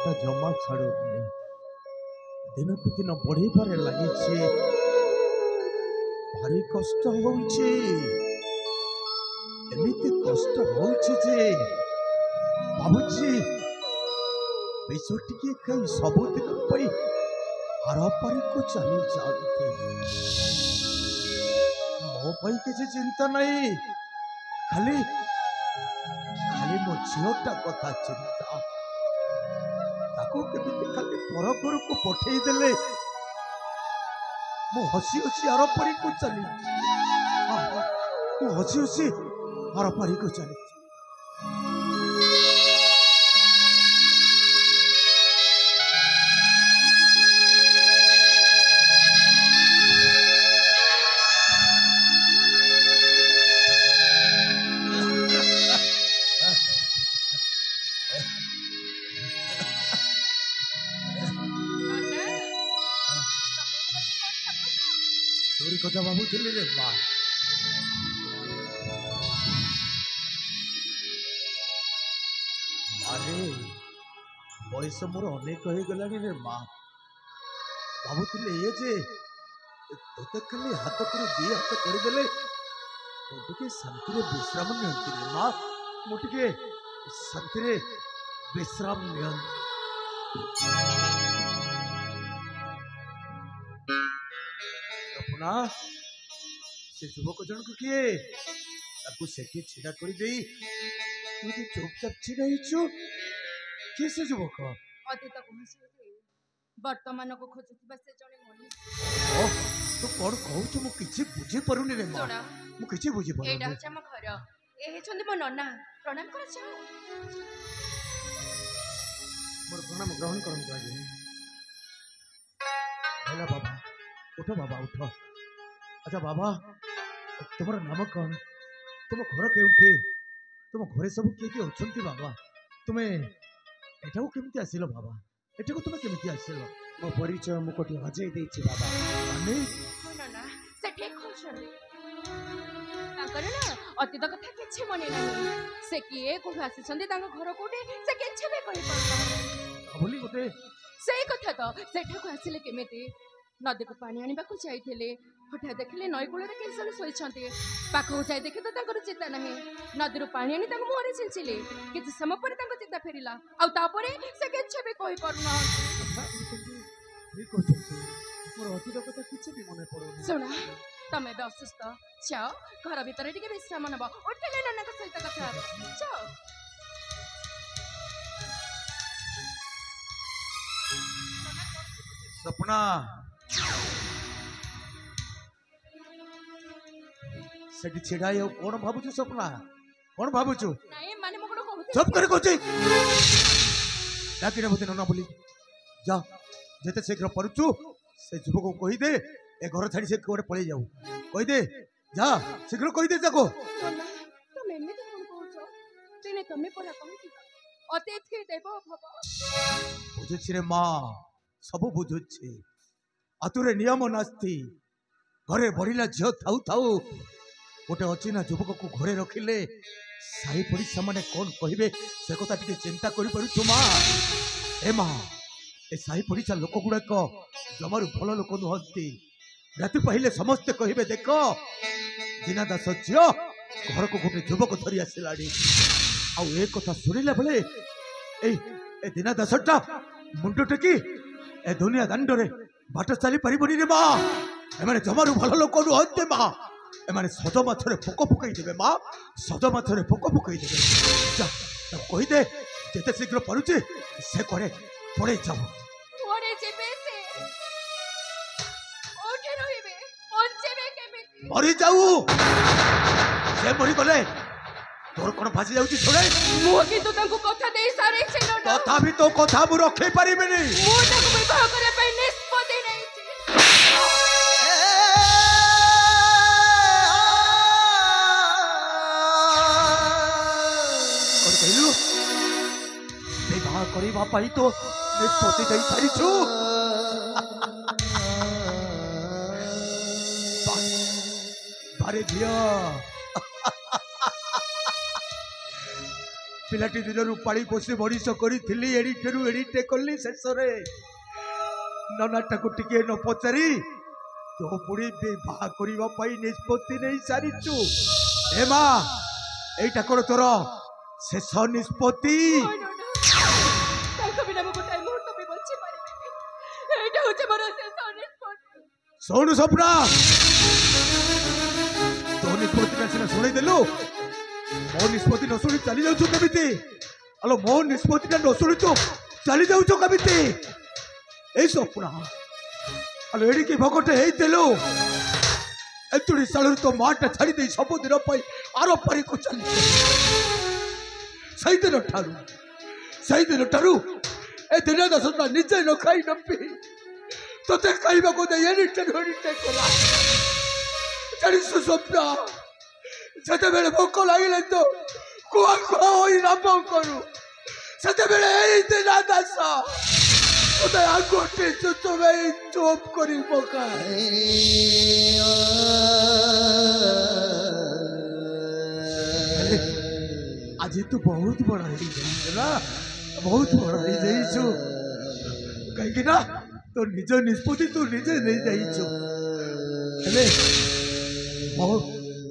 चिंताटा जमा छाड़ुनी दिन को दिन बढ़े लगी भारी कष्ट होउछे एमिति कष्ट होउछे जे बाबूजी विष टिके कई सबुदिन पई हरपारी को चली जाते मो पई किसी चिंता नहीं खाली खाली मो झीटा कथा चिंता ताको केमिति खाली पर घर को पठेई देले मो हसी हसी हरपारी को चली मो हसी हसी हरपारी को चली कथा बाबू रे बा अरे बयस मोर अनेक हो गलानी रे माँ भावुले ये जे तोते खाली हाथ कर दी हाथ करदे मुझे शांति विश्राम नियंती रे माँ मुझे शांति विश्राम सपना से युवक जन को किए ताकू सेठी छिड़ा कर दे तू तो चुपचाप छिड़ा हिचु किए से युवक अतीत कहसी वर्तमान को खोजुथिबा से जने मनुष्य ओ तो कोन कहू मु किछि बुझी परुनी रे मां मु किछि बुझी परुनी एडा छ हम घर एहे छंदी मो नन्ना प्रणाम कर छ मोर प्रणाम ग्रहण करन काजे हेला बाबा उठो बाबा उठो अच्छा बाबा तुम्हारा नाम कौन तुम घर केउठी तुम घरे सब किए किए अछंती बाबा तुमे एठाको केमिति आसिलो बाबा एठाको तुमे केमिति आसिलो मो परिचय मु कोठी हजै देछि बाबा माने ना ना से ठीक होछन ताकर ना अतीत कथा किछि मने नाही से किए कोठा आसी छंदी तांग घर कोठी से किछि बे कहि परला बोली गोटे सेही कथा तो सेठाको आसिले केमिति नदी को पानी आने को जाइए हठात देखिले नई कूल केसरी शोती पाखक जाए देखे तो चिता ना नदी पानी आनी मुहरे छिंचिले किसी समय पर चिता फेरला आउे से किसी भी कही पारना शुण तुम ए असुस्थ जाओ घर भितर टे विश्राम नब उठिले नाना सहित कथा जाओ सपना सेठी छिड़ाई कौन भावुचु सपना कौन भावुचु नहीं माने मो कोन कहू चुप कर कोची डाकिने मते नना बोली जा जेते शीघ्र परुचु से युवक को कहि दे ए घर छाड़ी से कोरे पळे जाऊ कहि दे जा शीघ्र कहि दे जाको तुम एमे तो कोन कहू तिने तमे परा कहती अतिथि देव भव बुझुछि रे मां सब बुझुछि आतुरे नियम नास्ति घरे बढ़िला झियो थाउ थाउ गोटे अचिना युवक को घरे रखिले साई पड़िशा माने कौन कहिबे से कथा टिके चिंता करि परुछु मां ए साई पड़िशा लोक गुड़ाक जमारू भल लोक नुहंती राति पहिले समस्ते कहिबे देख दीना दास झियो घर को गोटे युवक धरी आसिलाड़ी आ ए कथा सुनिला बेले ए दीना दासटा मुंड टेकी ए दुनिया दांडरे बाट चली पारिबनी रे मां एमाने जमारू भल लोक नुहंती मां एमाने सज माथरे पोक पकई देबे मां सज माथरे पोक पकई देबे जा कहि दे जेते शीघ्र परुचे से करे पड़े जाऊ ओरे जेबे से ओठे रहिबे पहुंचेबे केमिति मरि जाऊ से मरि गले तोर कोन फासी जाउची छोड़े मु किंतु तांको कथा देई सारे छिनो ना कथा भी तो कथा मु रखै परिबेनी मु तांको विवाह करे पई निष्पत्ति नै करवा तो निष्पत्ति दे सारी बारे झिया पिलाटी दिन पाड़ी पोषी मनीष करी एडिटे कली शेष ननाटा को टिके न पचारि तो पुणी विवाह करने निष्पत्ति नहीं सारीचु ए माँ एटा कर तोर शेष निष्पत्ति सोनु सपना तो निष्पत्ति सीना शुणी देलु मो निष्पत्ति न शुणी चली जाऊ कमिटी अलो मो निष्पत्ति न शुणी तू चली जाऊ कमिटी ए सपना अलो एड़ी की भगटे हेलु एतुड़ी सालू तो माटा छाड़ी दे सब दिन आरो पारी को चली सही दिन ठारू ए दिन दसना निजे न खाई न पी तोते खाइबा को दे एडिटे कला स्वप्ना से बेले भोक लगे तो कुआ कुआ होई नाम करू से बेले दिन दास तोते आगोटे तुम्हें चोप करी पका आज तू बहुत बड़ा ना बहुत बड़ा कहीं ना तो निज निष्पत्ति तू निजे नहीं जाइए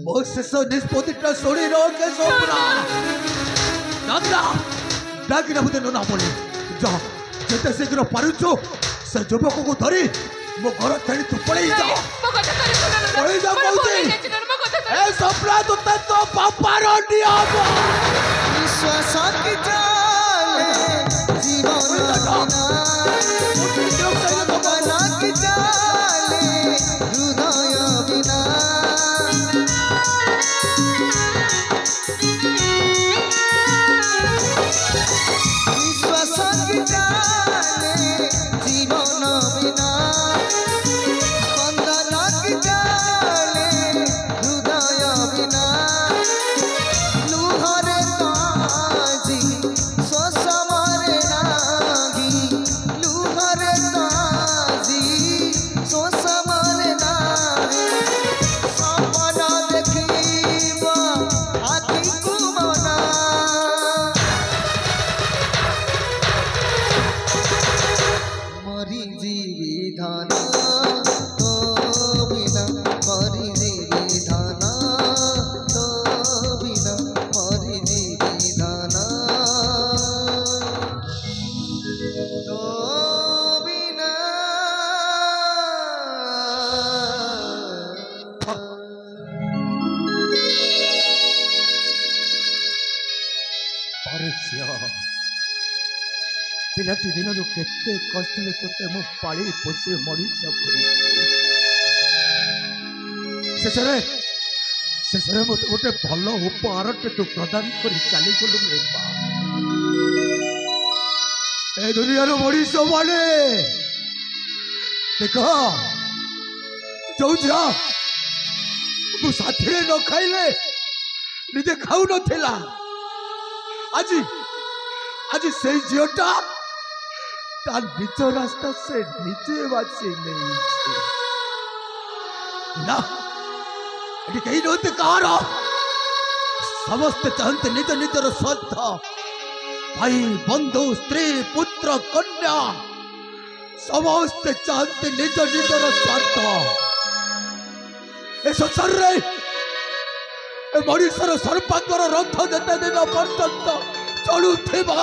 मो शेष निष्पत्तिटा शुणी रखे सोपना नंदा डाकिना मत नना बोले जा जिते शीघ्र पारुचु से युवक को धरी मो घर छाड़ी तू पड़े जा ए सपना तो तो पापा रोटी आबो विश्वास की जाले जीवन बिना की जाले हृदय बिना विश्वास की जाले जीवन बिना स्पंदन की जाले हृदय बिना लुहरे ताजी सोसमरे नागी लुहरे ताजी सोसमरे नागी सपना देखिबा आखि कुमना मरी जीविधान तो बिना मरी जीविधान तो बिना मरी जीविधान तो बिना पिलाटी दिन केते कष्ट तोते मो पाली पोषे मनीष शेष मत गोटे भल उपहार तू प्रदान कर चली गलु ए दुनिया मनीष माने देख जो झा साथी न खाइले निजे खाऊ नथिला आज आज से झीटा तार निज रास्ता से निजे बासी नहीं ना कहीं नते कार समस्त चाहते निज निजर स्वार्थ भाई बंधु स्त्री पुत्र कन्या समस्त चाहते निज निजर स्वार्थ ए संसार रे ए मनीषर सर्पांगर रथ जेते दिन पर्यंत चलुवा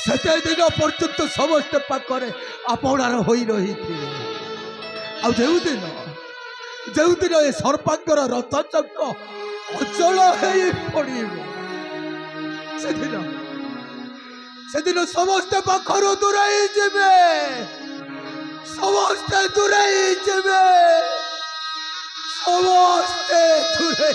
से दिन पर्यंत समस्त पाखरे आपणार हो रही जो दिन ए सर्पांगर रथ चक अचल से दिन समस्त पाखर दूरे जीवे समस्ते दूरे जीवे समस्ते दूरे